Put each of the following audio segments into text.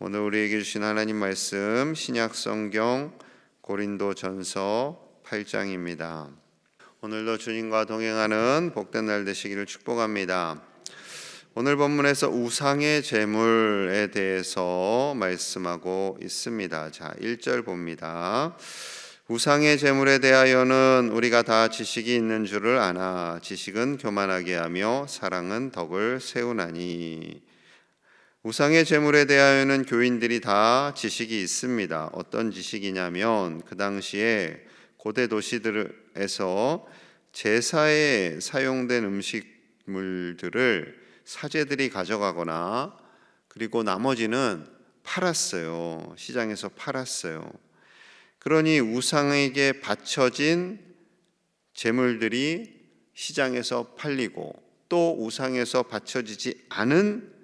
오늘 우리에게 주신 하나님 말씀 신약 성경 고린도전서 8장입니다. 오늘도 주님과 동행하는 복된 날 되시기를 축복합니다. 오늘 본문에서 우상의 제물에 대해서 말씀하고 있습니다. 자, 1절 봅니다. 우상의 제물에 대하여는 우리가 다 지식이 있는 줄을 아나 지식은 교만하게 하며 사랑은 덕을 세우나니. 우상의 제물에 대하여는 교인들이 다 지식이 있습니다. 어떤 지식이냐면 그 당시에 고대 도시들에서 제사에 사용된 음식물들을 사제들이 가져가거나 그리고 나머지는 팔았어요. 시장에서 팔았어요. 그러니 우상에게 바쳐진 제물들이 시장에서 팔리고 또 우상에서 바쳐지지 않은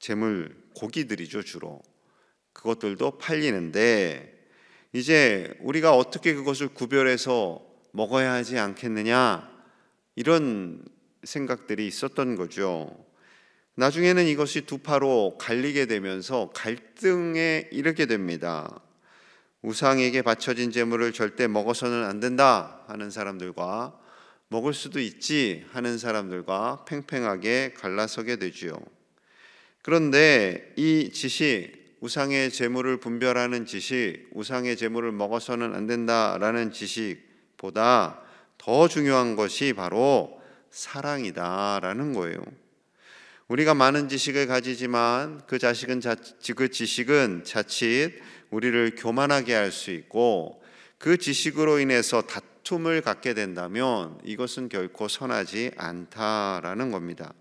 제물, 고기들이죠, 주로. 그것들도 팔리는데 이제 우리가 어떻게 그것을 구별해서 먹어야 하지 않겠느냐, 이런 생각들이 있었던 거죠. 나중에는 이것이 두 파로 갈리게 되면서 갈등에 이르게 됩니다. 우상에게 바쳐진 제물을 절대 먹어서는 안 된다 하는 사람들과 먹을 수도 있지 하는 사람들과 팽팽하게 갈라서게 되지요. 그런데 이 지식, 우상의 제물을 분별하는 지식, 우상의 제물을 먹어서는 안 된다라는 지식보다 더 중요한 것이 바로 사랑이다라는 거예요. 우리가 많은 지식을 가지지만 그 지식은 자칫 우리를 교만하게 할 수 있고 그 지식으로 인해서 다툼을 갖게 된다면 이것은 결코 선하지 않다라는 겁니다.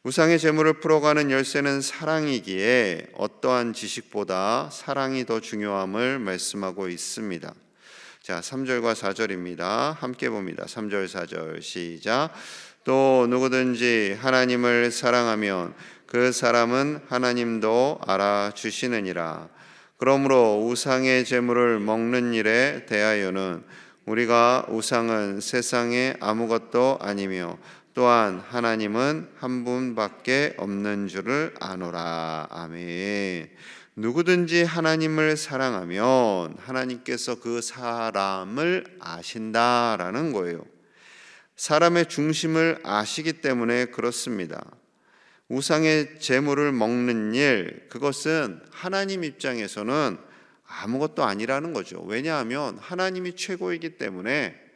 우상의 제물을 풀어가는 열쇠는 사랑이기에 어떠한 지식보다 사랑이 더 중요함을 말씀하고 있습니다. 자, 3절과 4절입니다. 함께 봅니다. 3절 4절 시작. 또 누구든지 하나님을 사랑하면 그 사람은 하나님도 알아주시느니라. 그러므로 우상의 제물을 먹는 일에 대하여는 우리가 우상은 세상에 아무것도 아니며 또한 하나님은 한 분밖에 없는 줄을 아노라. 아멘. 누구든지 하나님을 사랑하면 하나님께서 그 사람을 아신다라는 거예요. 사람의 중심을 아시기 때문에 그렇습니다. 우상의 제물을 먹는 일, 그것은 하나님 입장에서는 아무것도 아니라는 거죠. 왜냐하면 하나님이 최고이기 때문에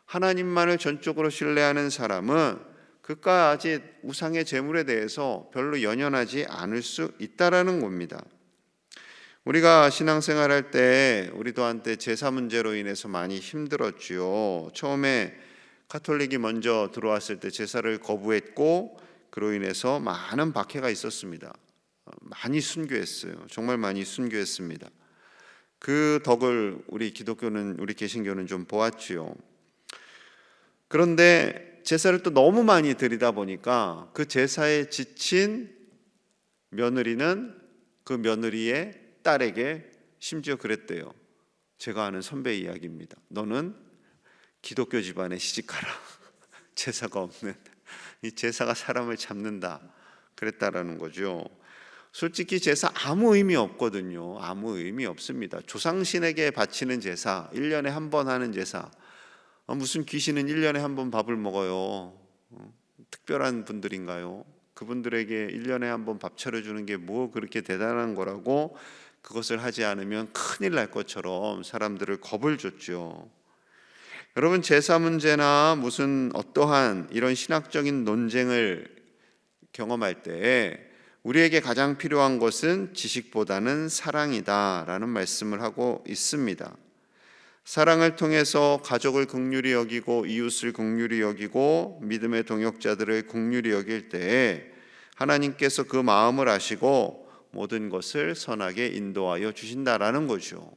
하나님만을 전적으로 신뢰하는 사람은 그까짓 우상의 제물에 대해서 별로 연연하지 않을 수 있다라는 겁니다. 우리가 신앙생활할 때 우리도 한때 제사 문제로 인해서 많이 힘들었지요. 처음에 가톨릭이 먼저 들어왔을 때 제사를 거부했고 그로 인해서 많은 박해가 있었습니다. 많이 순교했어요. 정말 많이 순교했습니다. 그 덕을 우리 개신교는 좀 보았지요. 그런데 제사를 또 너무 많이 드리다 보니까 그 제사에 지친 며느리는 그 며느리의 딸에게 심지어 그랬대요. 제가 아는 선배 이야기입니다. 너는 기독교 집안에 시집가라. 제사가 없는, 이 제사가 사람을 잡는다, 그랬다라는 거죠. 솔직히 제사 아무 의미 없거든요. 아무 의미 없습니다. 조상신에게 바치는 제사, 1년에 한 번 하는 제사, 무슨 귀신은 1년에 한 번 밥을 먹어요. 특별한 분들인가요? 그분들에게 1년에 한 번 밥 차려주는 게 뭐 그렇게 대단한 거라고 그것을 하지 않으면 큰일 날 것처럼 사람들을 겁을 줬죠. 여러분, 제사 문제나 무슨 어떠한 이런 신학적인 논쟁을 경험할 때 우리에게 가장 필요한 것은 지식보다는 사랑이다라는 말씀을 하고 있습니다. 사랑을 통해서 가족을 긍휼히 여기고 이웃을 긍휼히 여기고 믿음의 동역자들을 긍휼히 여길 때에 하나님께서 그 마음을 아시고 모든 것을 선하게 인도하여 주신다라는 거죠.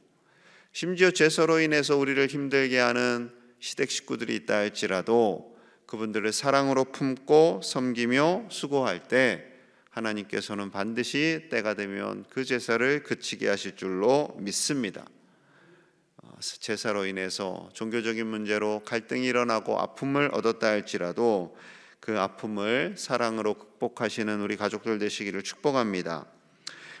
심지어 제사로 인해서 우리를 힘들게 하는 시댁 식구들이 있다 할지라도 그분들을 사랑으로 품고 섬기며 수고할 때 하나님께서는 반드시 때가 되면 그 제사를 그치게 하실 줄로 믿습니다. 제사로 인해서 종교적인 문제로 갈등이 일어나고 아픔을 얻었다 할지라도 그 아픔을 사랑으로 극복하시는 우리 가족들 되시기를 축복합니다.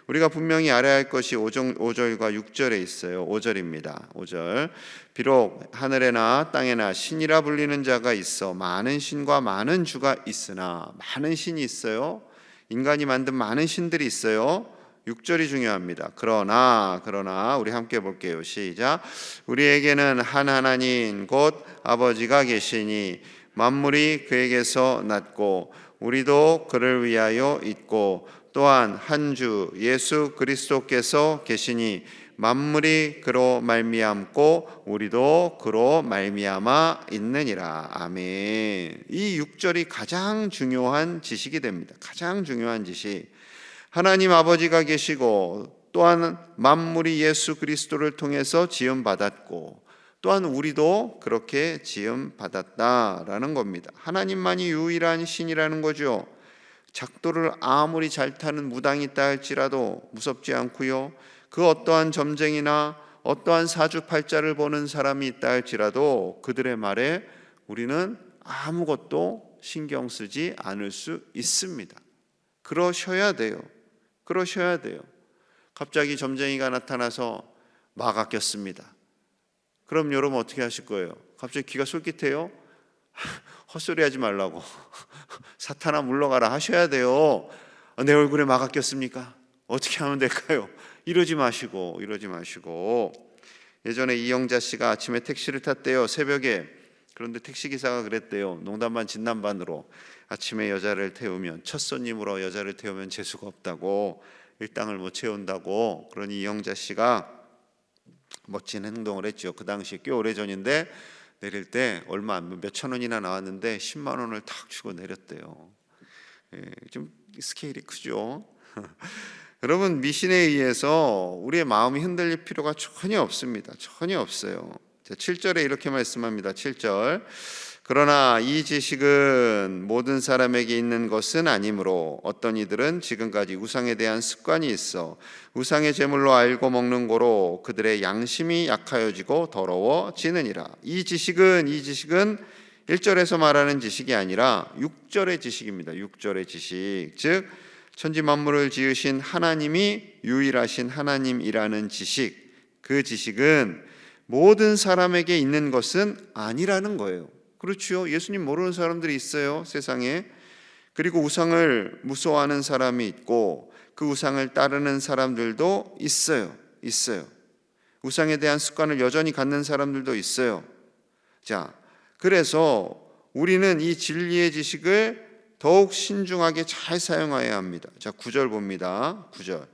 우리가 분명히 알아야 할 것이 5절과 6절에 있어요. 5절입니다. 5절. 비록 하늘에나 땅에나 신이라 불리는 자가 있어 많은 신과 많은 주가 있으나, 많은 신이 있어요. 인간이 만든 많은 신들이 있어요. 6절이 중요합니다. 그러나 우리 함께 볼게요. 시작. 우리에게는 한 하나님 곧 아버지가 계시니 만물이 그에게서 났고 우리도 그를 위하여 있고, 또한 한 주 예수 그리스도께서 계시니 만물이 그로 말미암고 우리도 그로 말미암아 있느니라. 아멘. 이 6절이 가장 중요한 지식이 됩니다. 가장 중요한 지식. 하나님 아버지가 계시고, 또한 만물이 예수 그리스도를 통해서 지음 받았고, 또한 우리도 그렇게 지음 받았다라는 겁니다. 하나님만이 유일한 신이라는 거죠. 작도를 아무리 잘 타는 무당이 있다 할지라도 무섭지 않고요. 그 어떠한 점쟁이나 어떠한 사주팔자를 보는 사람이 있다 할지라도 그들의 말에 우리는 아무것도 신경 쓰지 않을 수 있습니다. 그러셔야 돼요. 그러셔야 돼요. 갑자기 점쟁이가 나타나서 마가 꼈습니다. 그럼 여러분 어떻게 하실 거예요? 갑자기 귀가 솔깃해요? 헛소리 하지 말라고. 사탄아 물러가라 하셔야 돼요. 내 얼굴에 마가 꼈습니까? 어떻게 하면 될까요? 이러지 마시고. 예전에 이영자 씨가 아침에 택시를 탔대요. 새벽에. 그런데 택시기사가 그랬대요. 농담반 진담반으로 아침에 여자를 태우면, 첫 손님으로 여자를 태우면 재수가 없다고, 일당을 못 채운다고. 그러니 이영자 씨가 멋진 행동을 했죠. 그 당시 꽤 오래전인데 내릴 때 얼마 안, 몇천 원이나 나왔는데 10만 원을 탁 주고 내렸대요. 좀 스케일이 크죠. 여러분, 미신에 의해서 우리의 마음이 흔들릴 필요가 전혀 없습니다. 전혀 없어요. 7절에 이렇게 말씀합니다. 7절. 그러나 이 지식은 모든 사람에게 있는 것은 아니므로 어떤 이들은 지금까지 우상에 대한 습관이 있어 우상의 제물로 알고 먹는 거로 그들의 양심이 약하여지고 더러워지느니라. 이 지식은 1절에서 말하는 지식이 아니라 6절의 지식입니다. 6절의 지식. 즉 천지 만물을 지으신 하나님이 유일하신 하나님이라는 지식. 그 지식은 모든 사람에게 있는 것은 아니라는 거예요. 그렇죠. 예수님 모르는 사람들이 있어요, 세상에. 그리고 우상을 무서워하는 사람이 있고 그 우상을 따르는 사람들도 있어요. 우상에 대한 습관을 여전히 갖는 사람들도 있어요. 자, 그래서 우리는 이 진리의 지식을 더욱 신중하게 잘 사용해야 합니다. 자, 9절 봅니다. 9절.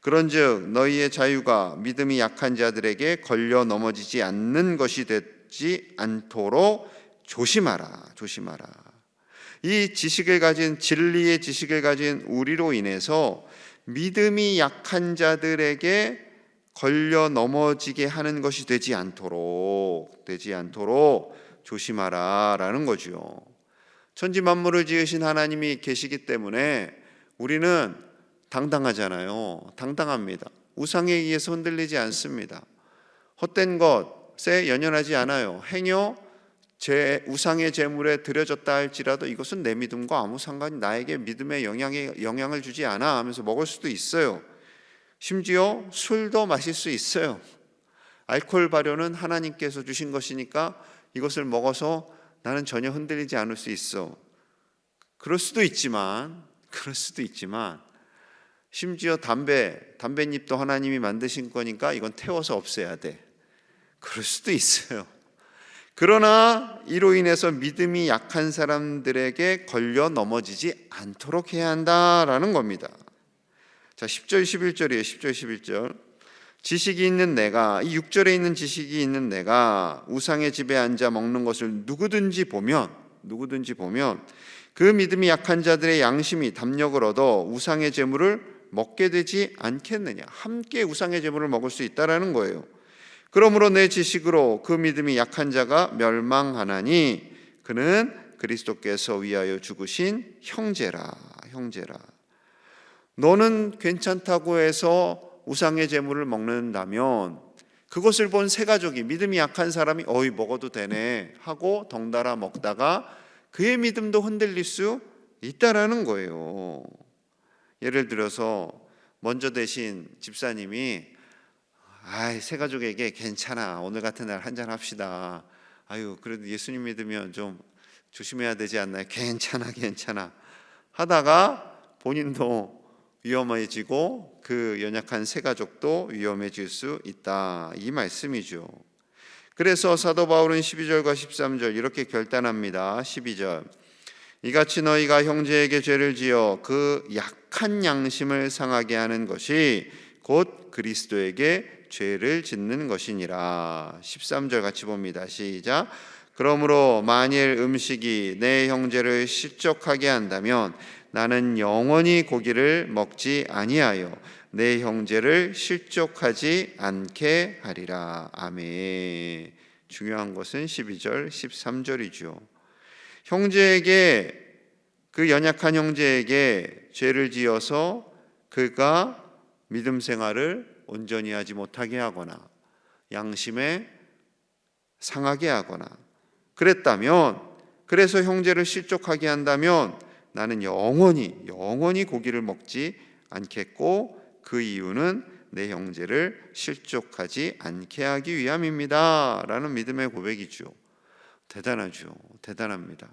그런즉 너희의 자유가 믿음이 약한 자들에게 걸려 넘어지지 않는 것이 되지 않도록 조심하라. 이 지식을 가진, 진리의 지식을 가진 우리로 인해서 믿음이 약한 자들에게 걸려 넘어지게 하는 것이 되지 않도록 조심하라라는 거죠. 천지 만물을 지으신 하나님이 계시기 때문에 우리는 당당하잖아요. 당당합니다. 우상에 의해서 흔들리지 않습니다. 헛된 것에 연연하지 않아요. 행여 제 우상의 제물에 드려졌다 할지라도 이것은 내 믿음과 아무 상관이, 나에게 믿음에 영향을 주지 않아 하면서 먹을 수도 있어요. 심지어 술도 마실 수 있어요. 알코올 발효는 하나님께서 주신 것이니까 이것을 먹어서 나는 전혀 흔들리지 않을 수 있어. 그럴 수도 있지만 심지어 담뱃잎도 하나님이 만드신 거니까 이건 태워서 없애야 돼. 그럴 수도 있어요. 그러나 이로 인해서 믿음이 약한 사람들에게 걸려 넘어지지 않도록 해야 한다라는 겁니다. 자, 10절 11절이에요. 10절 11절. 지식이 있는 내가, 이 6절에 있는 지식이 있는 내가 우상의 집에 앉아 먹는 것을 누구든지 보면 그 믿음이 약한 자들의 양심이 담력을 얻어 우상의 제물을 먹게 되지 않겠느냐. 함께 우상의 제물을 먹을 수 있다라는 거예요. 그러므로 내 지식으로 그 믿음이 약한 자가 멸망하나니 그는 그리스도께서 위하여 죽으신 형제라. 너는 괜찮다고 해서 우상의 제물을 먹는다면 그것을 본 세 가족이, 믿음이 약한 사람이 어이 먹어도 되네 하고 덩달아 먹다가 그의 믿음도 흔들릴 수 있다라는 거예요. 예를 들어서 먼저 되신 집사님이 새가족에게 괜찮아, 오늘 같은 날 한잔 합시다, 그래도 예수님 믿으면 좀 조심해야 되지 않나요? 괜찮아 하다가 본인도 위험해지고 그 연약한 새가족도 위험해질 수 있다, 이 말씀이죠. 그래서 사도 바울은 12절과 13절 이렇게 결단합니다. 12절, 이같이 너희가 형제에게 죄를 지어 그 약한 양심을 상하게 하는 것이 곧 그리스도에게 죄를 짓는 것이니라. 13절 같이 봅니다. 시작. 그러므로 만일 음식이 내 형제를 실족하게 한다면 나는 영원히 고기를 먹지 아니하여 내 형제를 실족하지 않게 하리라. 아멘. 중요한 것은 12절, 13절이죠. 형제에게, 그 연약한 형제에게 죄를 지어서 그가 믿음 생활을 온전히 하지 못하게 하거나 양심에 상하게 하거나 그랬다면, 그래서 형제를 실족하게 한다면 나는 영원히 고기를 먹지 않겠고 그 이유는 내 형제를 실족하지 않게 하기 위함입니다 라는 믿음의 고백이죠. 대단하죠. 대단합니다.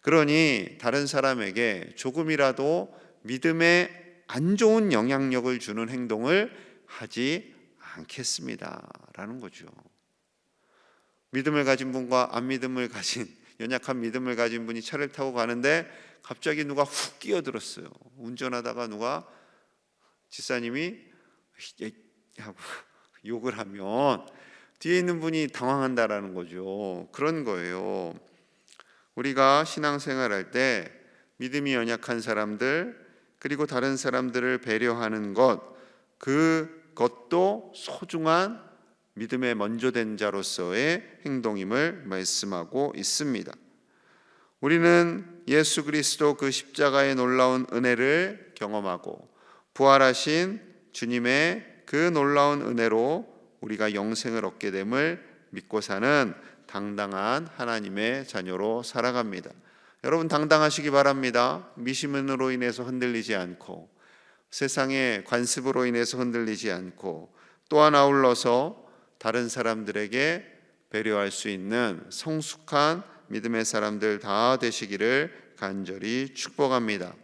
그러니 다른 사람에게 조금이라도 믿음에 안 좋은 영향력을 주는 행동을 하지 않겠습니다 라는 거죠. 믿음을 가진 분과 안 믿음을 가진, 연약한 믿음을 가진 분이 차를 타고 가는데 갑자기 누가 훅 끼어들었어요. 운전하다가 누가, 집사님이 하고 욕을 하면 뒤에 있는 분이 당황한다라는 거죠. 그런 거예요. 우리가 신앙생활할 때 믿음이 연약한 사람들, 그리고 다른 사람들을 배려하는 것, 그것도 소중한 믿음의 먼저 된 자로서의 행동임을 말씀하고 있습니다. 우리는 예수 그리스도 그 십자가의 놀라운 은혜를 경험하고 부활하신 주님의 그 놀라운 은혜로 우리가 영생을 얻게 됨을 믿고 사는 당당한 하나님의 자녀로 살아갑니다. 여러분 당당하시기 바랍니다. 미시문으로 인해서 흔들리지 않고 세상의 관습으로 인해서 흔들리지 않고 또한 아울러서 다른 사람들에게 배려할 수 있는 성숙한 믿음의 사람들 다 되시기를 간절히 축복합니다.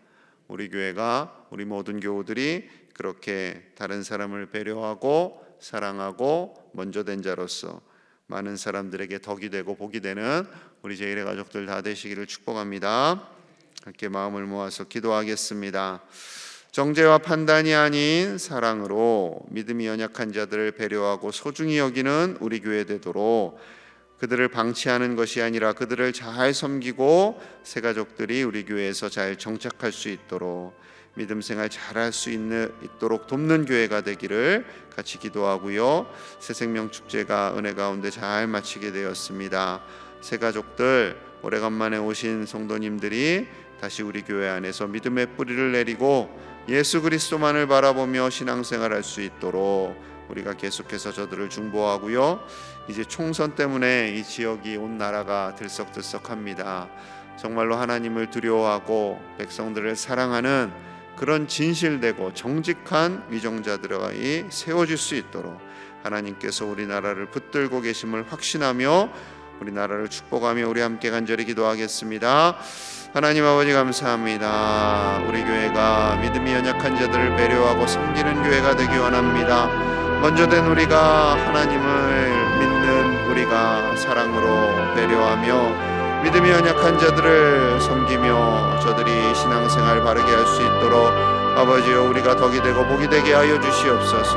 우리 교회가, 우리 모든 교우들이 그렇게 다른 사람을 배려하고 사랑하고 먼저 된 자로서 많은 사람들에게 덕이 되고 복이 되는 우리 제1의 가족들 다 되시기를 축복합니다. 함께 마음을 모아서 기도하겠습니다. 정죄와 판단이 아닌 사랑으로 믿음이 연약한 자들을 배려하고 소중히 여기는 우리 교회 되도록, 그들을 방치하는 것이 아니라 그들을 잘 섬기고 새 가족들이 우리 교회에서 잘 정착할 수 있도록, 믿음 생활 잘할 수 있도록 돕는 교회가 되기를 같이 기도하고요. 새생명 축제가 은혜 가운데 잘 마치게 되었습니다. 새 가족들, 오래간만에 오신 성도님들이 다시 우리 교회 안에서 믿음의 뿌리를 내리고 예수 그리스도만을 바라보며 신앙생활할 수 있도록 우리가 계속해서 저들을 중보하고요. 이제 총선 때문에 이 지역이, 온 나라가 들썩들썩합니다. 정말로 하나님을 두려워하고 백성들을 사랑하는 그런 진실되고 정직한 위정자들이 세워질 수 있도록 하나님께서 우리나라를 붙들고 계심을 확신하며 우리나라를 축복하며 우리 함께 간절히 기도하겠습니다. 하나님 아버지 감사합니다. 우리 교회가 믿음이 연약한 자들을 배려하고 섬기는 교회가 되기 원합니다. 먼저 된 우리가, 하나님을 믿는 우리가 사랑으로 배려하며 믿음이 연약한 자들을 섬기며 저들이 신앙생활 바르게 할 수 있도록 아버지여 우리가 덕이 되고 복이 되게 하여 주시옵소서.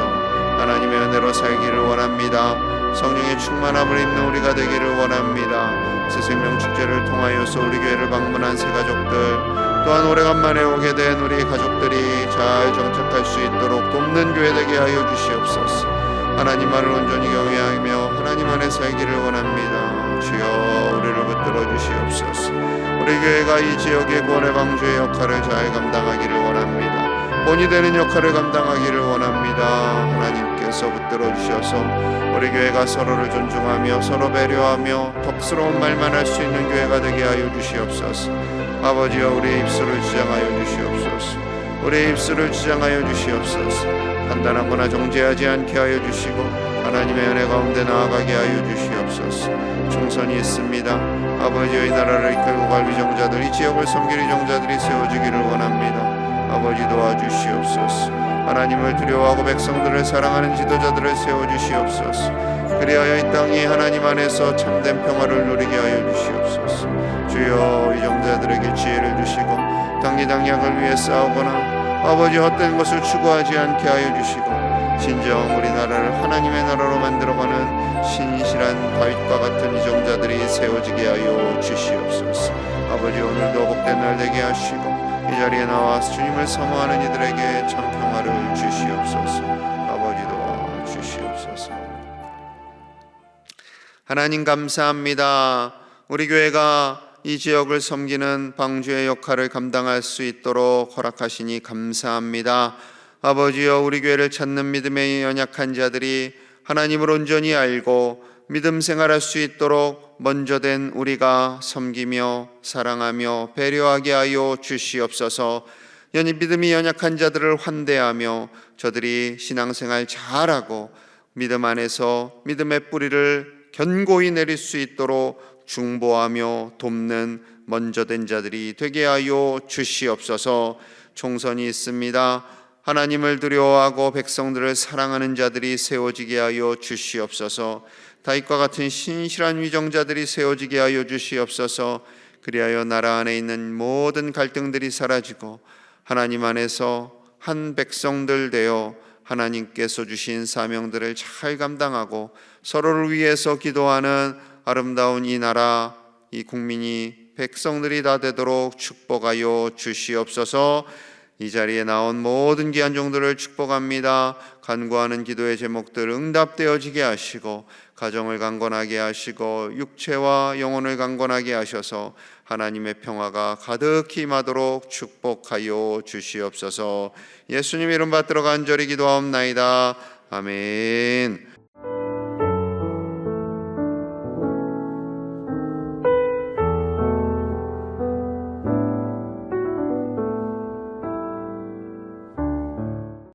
하나님의 은혜로 살기를 원합니다. 성령의 충만함을 입는 우리가 되기를 원합니다. 새생명 축제를 통하여서 우리 교회를 방문한 새 가족들, 또한 오래간만에 오게 된 우리 가족들이 잘 정착할 수 있도록 돕는 교회 되게 하여 주시옵소서. 하나님만을 온전히 경외하며 하나님 안에 살기를 원합니다. 주여 우리를 붙들어 주시옵소서. 우리 교회가 이 지역의 구원의 방주의 역할을 잘 감당하기를 원합니다. 본이 되는 역할을 감당하기를 원합니다. 하나님께서 붙들어 주셔서 우리 교회가 서로를 존중하며 서로 배려하며 덕스러운 말만 할 수 있는 교회가 되게 하여 주시옵소서. 아버지여 우리의 입술을 지장하여 주시옵소서. 우리의 입술을 주장하여 주시옵소서. 판단하거나 정죄하지 않게 하여 주시고 하나님의 은혜 가운데 나아가게 하여 주시옵소서. 총선이 있습니다. 아버지의 나라를 이끌고 갈 위정자들, 이 지역을 섬길 위정자들이 세워지기를 원합니다. 아버지 도와주시옵소서. 하나님을 두려워하고 백성들을 사랑하는 지도자들을 세워주시옵소서. 그리하여 이 땅이 하나님 안에서 참된 평화를 누리게 하여 주시옵소서. 주여 위정자들에게 지혜를 주시고 당리당 약을 위해 싸우거나 아버지 헛된 것을 추구하지 않게 하여 주시고 진정 우리나라를 하나님의 나라로 만들어가는 신실한 다윗과 같은 위정자들이 세워지게 하여 주시옵소서. 아버지 오늘도 복된 날 되게 하시고 이 자리에 나와 주님을 사모하는 이들에게 참 평화를 주시옵소서. 아버지도 주시옵소서. 하나님 감사합니다. 우리 교회가 이 지역을 섬기는 방주의 역할을 감당할 수 있도록 허락하시니 감사합니다. 아버지여, 우리 교회를 찾는 믿음에 연약한 자들이 하나님을 온전히 알고 믿음 생활할 수 있도록 먼저 된 우리가 섬기며 사랑하며 배려하게 하여 주시옵소서. 믿음이 연약한 자들을 환대하며 저들이 신앙생활 잘하고 믿음 안에서 믿음의 뿌리를 견고히 내릴 수 있도록 중보하며 돕는 먼저 된 자들이 되게 하여 주시옵소서. 총선이 있습니다. 하나님을 두려워하고 백성들을 사랑하는 자들이 세워지게 하여 주시옵소서. 다윗과 같은 신실한 위정자들이 세워지게 하여 주시옵소서. 그리하여 나라 안에 있는 모든 갈등들이 사라지고 하나님 안에서 한 백성들 되어 하나님께서 주신 사명들을 잘 감당하고 서로를 위해서 기도하는 아름다운 이 나라, 이 국민이 백성들이 다 되도록 축복하여 주시옵소서. 이 자리에 나온 모든 귀한 종들을 축복합니다. 간구하는 기도의 제목들 응답되어지게 하시고 가정을 강건하게 하시고 육체와 영혼을 강건하게 하셔서 하나님의 평화가 가득히 임하도록 축복하여 주시옵소서. 예수님 이름 받들어 간절히 기도하옵나이다. 아멘.